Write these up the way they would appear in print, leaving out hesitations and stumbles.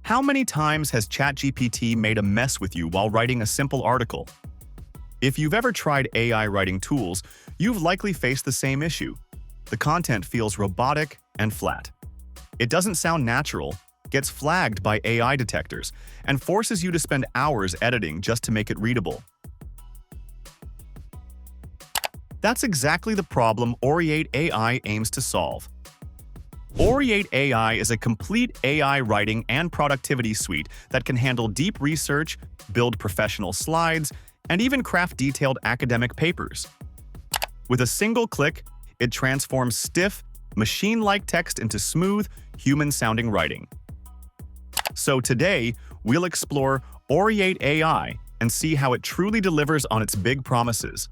How many times has ChatGPT made a mess with you while writing a simple article? If you've ever tried AI writing tools, you've likely faced the same issue. The content feels robotic and flat. It doesn't sound natural, gets flagged by AI detectors, and forces you to spend hours editing just to make it readable. That's exactly the problem Oreate AI aims to solve. Oreate AI is a complete AI writing and productivity suite that can handle deep research, build professional slides, and even craft detailed academic papers. With a single click, it transforms stiff, machine-like text into smooth, human-sounding writing. So today, we'll explore Oreate AI and see how it truly delivers on its big promises.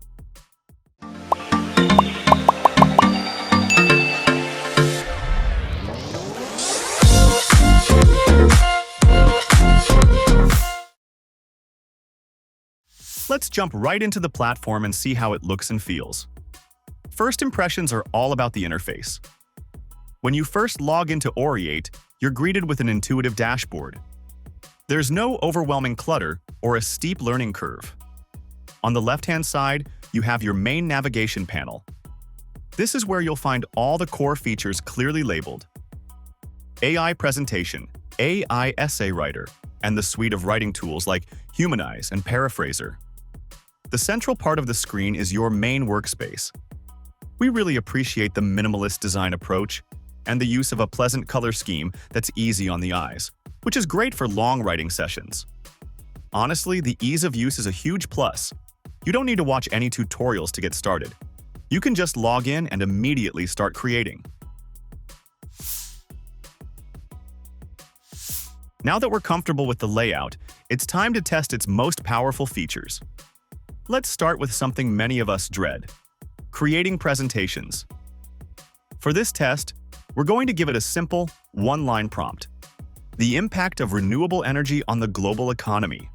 Let's jump right into the platform and see how it looks and feels. First impressions are all about the interface. When you first log into Oreate, you're greeted with an intuitive dashboard. There's no overwhelming clutter or a steep learning curve. On the left-hand side, you have your main navigation panel. This is where you'll find all the core features clearly labeled: AI presentation, AI essay writer, and the suite of writing tools like Humanize and Paraphraser. The central part of the screen is your main workspace. We really appreciate the minimalist design approach and the use of a pleasant color scheme that's easy on the eyes, which is great for long writing sessions. Honestly, the ease of use is a huge plus. You don't need to watch any tutorials to get started. You can just log in and immediately start creating. Now that we're comfortable with the layout, it's time to test its most powerful features. Let's start with something many of us dread: creating presentations. For this test, we're going to give it a simple, one-line prompt: the impact of renewable energy on the global economy.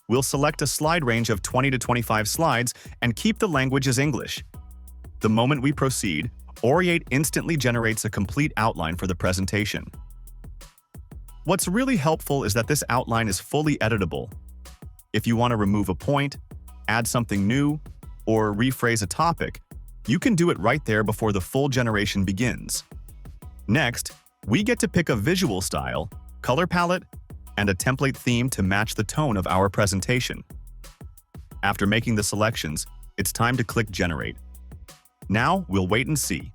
We'll select a slide range of 20 to 25 slides and keep the language as English. The moment we proceed, Oreate instantly generates a complete outline for the presentation. What's really helpful is that this outline is fully editable. If you want to remove a point, add something new, or rephrase a topic, you can do it right there before the full generation begins. Next, we get to pick a visual style, color palette, and a template theme to match the tone of our presentation. After making the selections, it's time to click Generate. Now, we'll wait and see.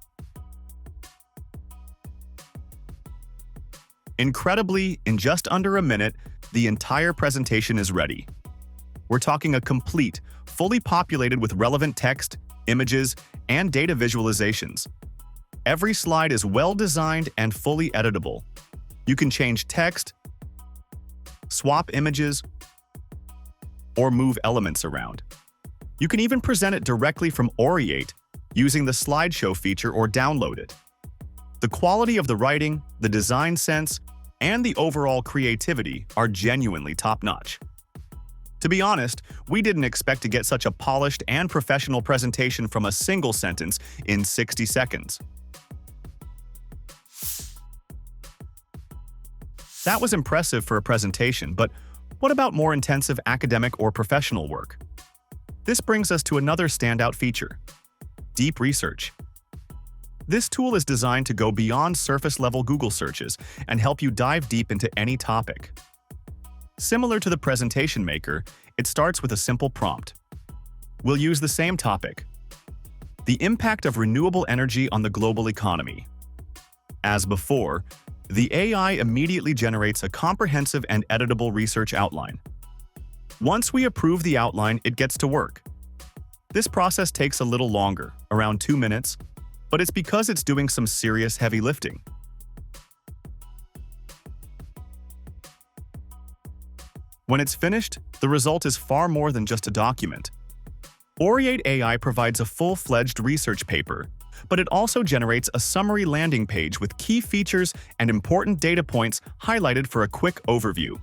Incredibly, in just under a minute, the entire presentation is ready. We're talking a complete, fully populated with relevant text, images, and data visualizations. Every slide is well-designed and fully editable. You can change text, swap images, or move elements around. You can even present it directly from Oreate using the slideshow feature or download it. The quality of the writing, the design sense, and the overall creativity are genuinely top-notch. To be honest, we didn't expect to get such a polished and professional presentation from a single sentence in 60 seconds. That was impressive for a presentation, but what about more intensive academic or professional work? This brings us to another standout feature: deep research. This tool is designed to go beyond surface-level Google searches and help you dive deep into any topic. Similar to the presentation maker, it starts with a simple prompt. We'll use the same topic: the impact of renewable energy on the global economy. As before, the AI immediately generates a comprehensive and editable research outline. Once we approve the outline, it gets to work. This process takes a little longer, around 2 minutes, but it's because it's doing some serious heavy lifting. When it's finished, the result is far more than just a document. Oreate AI provides a full-fledged research paper, but it also generates a summary landing page with key features and important data points highlighted for a quick overview.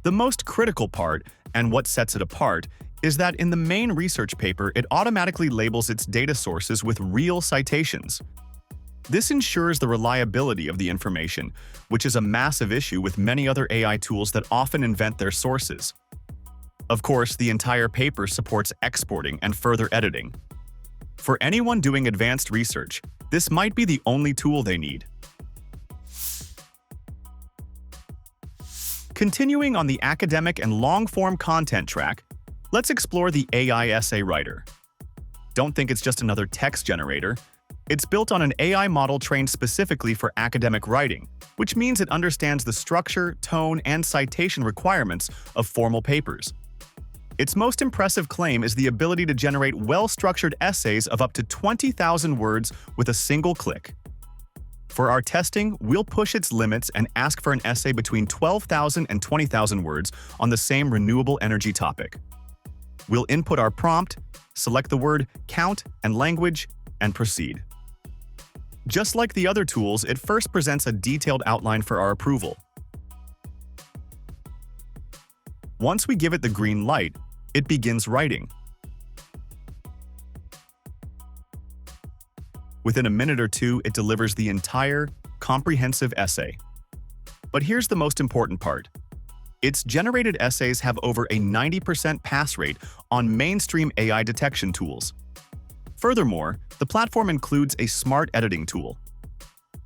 The most critical part, and what sets it apart, is that in the main research paper, it automatically labels its data sources with real citations. This ensures the reliability of the information, which is a massive issue with many other AI tools that often invent their sources. Of course, the entire paper supports exporting and further editing. For anyone doing advanced research, this might be the only tool they need. Continuing on the academic and long-form content track, let's explore the AI essay writer. Don't think it's just another text generator. It's built on an AI model trained specifically for academic writing, which means it understands the structure, tone, and citation requirements of formal papers. Its most impressive claim is the ability to generate well-structured essays of up to 20,000 words with a single click. For our testing, we'll push its limits and ask for an essay between 12,000 and 20,000 words on the same renewable energy topic. We'll input our prompt, select the word, count, and language, and proceed. Just like the other tools, it first presents a detailed outline for our approval. Once we give it the green light, it begins writing. Within a minute or two, it delivers the entire, comprehensive essay. But here's the most important part. Its generated essays have over a 90% pass rate on mainstream AI detection tools. Furthermore, the platform includes a smart editing tool.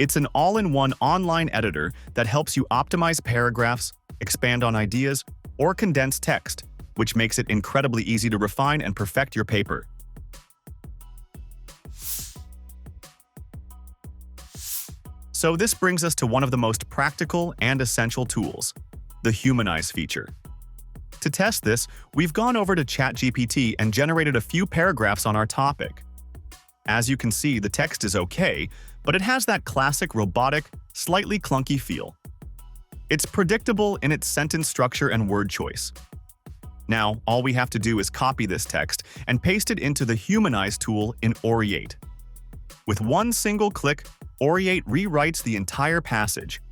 It's an all-in-one online editor that helps you optimize paragraphs, expand on ideas, or condense text, which makes it incredibly easy to refine and perfect your paper. So this brings us to one of the most practical and essential tools, the Humanize feature. To test this, we've gone over to ChatGPT and generated a few paragraphs on our topic. As you can see, the text is okay, but it has that classic robotic, slightly clunky feel. It's predictable in its sentence structure and word choice. Now, all we have to do is copy this text and paste it into the Humanize tool in Oreate. With one single click, Oreate rewrites the entire passage.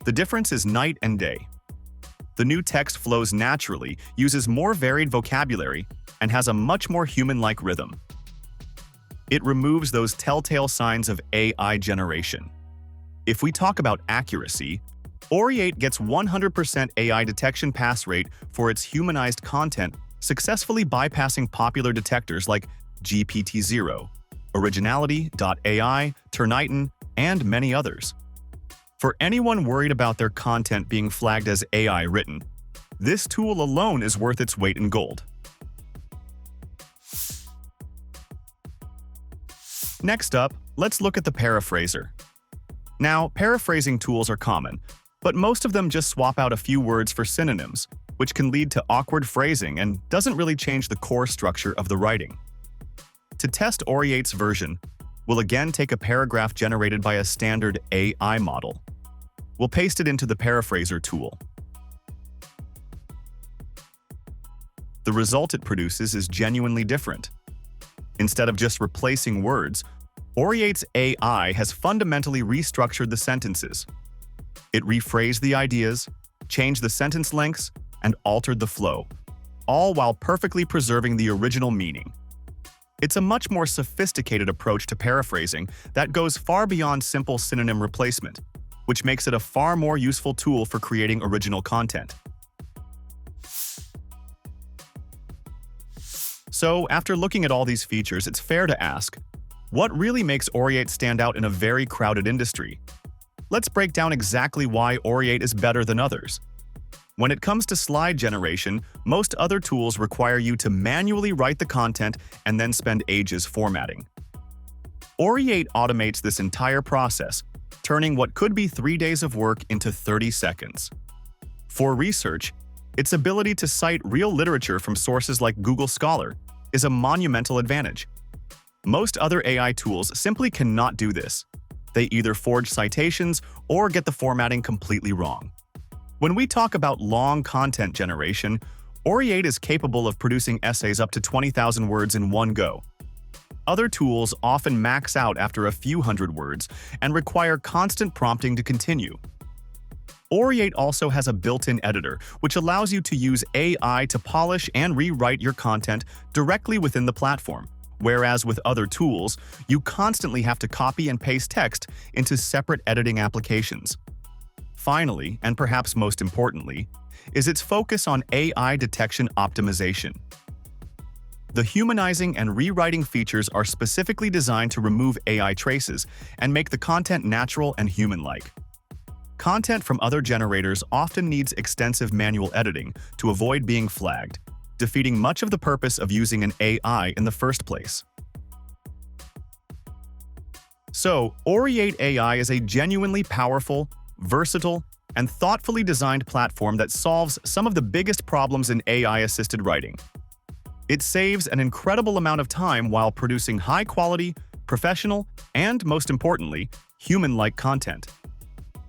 The difference is night and day. The new text flows naturally, uses more varied vocabulary, and has a much more human-like rhythm. It removes those telltale signs of AI generation. If we talk about accuracy, Oreate gets 100% AI detection pass rate for its humanized content, successfully bypassing popular detectors like GPT-0, Originality.ai, Turnitin, and many others. For anyone worried about their content being flagged as AI written, this tool alone is worth its weight in gold. Next up, let's look at the Paraphraser. Now, paraphrasing tools are common, but most of them just swap out a few words for synonyms, which can lead to awkward phrasing and doesn't really change the core structure of the writing. To test Oreate's version, we'll again take a paragraph generated by a standard AI model. We'll paste it into the Paraphraser tool. The result it produces is genuinely different. Instead of just replacing words, Oreate's AI has fundamentally restructured the sentences. It rephrased the ideas, changed the sentence lengths, and altered the flow, all while perfectly preserving the original meaning. It's a much more sophisticated approach to paraphrasing that goes far beyond simple synonym replacement, which makes it a far more useful tool for creating original content. So, after looking at all these features, it's fair to ask, what really makes Oreate stand out in a very crowded industry? Let's break down exactly why Oreate is better than others. When it comes to slide generation, most other tools require you to manually write the content and then spend ages formatting. Oreate automates this entire process, turning what could be 3 days of work into 30 seconds. For research, its ability to cite real literature from sources like Google Scholar is a monumental advantage. Most other AI tools simply cannot do this. They either forge citations or get the formatting completely wrong. When we talk about long content generation, Oreate is capable of producing essays up to 20,000 words in one go. Other tools often max out after a few hundred words and require constant prompting to continue. Oreate also has a built-in editor, which allows you to use AI to polish and rewrite your content directly within the platform, Whereas with other tools, you constantly have to copy and paste text into separate editing applications. Finally, and perhaps most importantly, is its focus on AI detection optimization. The humanizing and rewriting features are specifically designed to remove AI traces and make the content natural and human-like. Content from other generators often needs extensive manual editing to avoid being flagged, defeating much of the purpose of using an AI in the first place. So, Oreate AI is a genuinely powerful, versatile, and thoughtfully designed platform that solves some of the biggest problems in AI-assisted writing. It saves an incredible amount of time while producing high-quality, professional, and, most importantly, human-like content.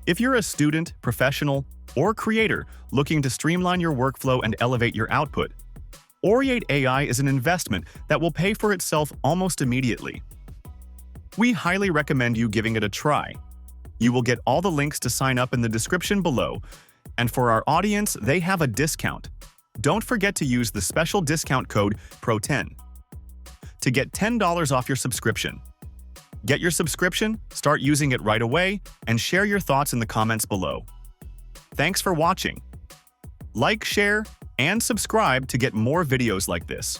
If you're a student, professional, or creator looking to streamline your workflow and elevate your output, Oreate AI is an investment that will pay for itself almost immediately. We highly recommend you giving it a try. You will get all the links to sign up in the description below, and for our audience, they have a discount. Don't forget to use the special discount code PRO10 to get $10 off your subscription. Get your subscription, start using it right away, and share your thoughts in the comments below. Thanks for watching. Like, share, and subscribe to get more videos like this.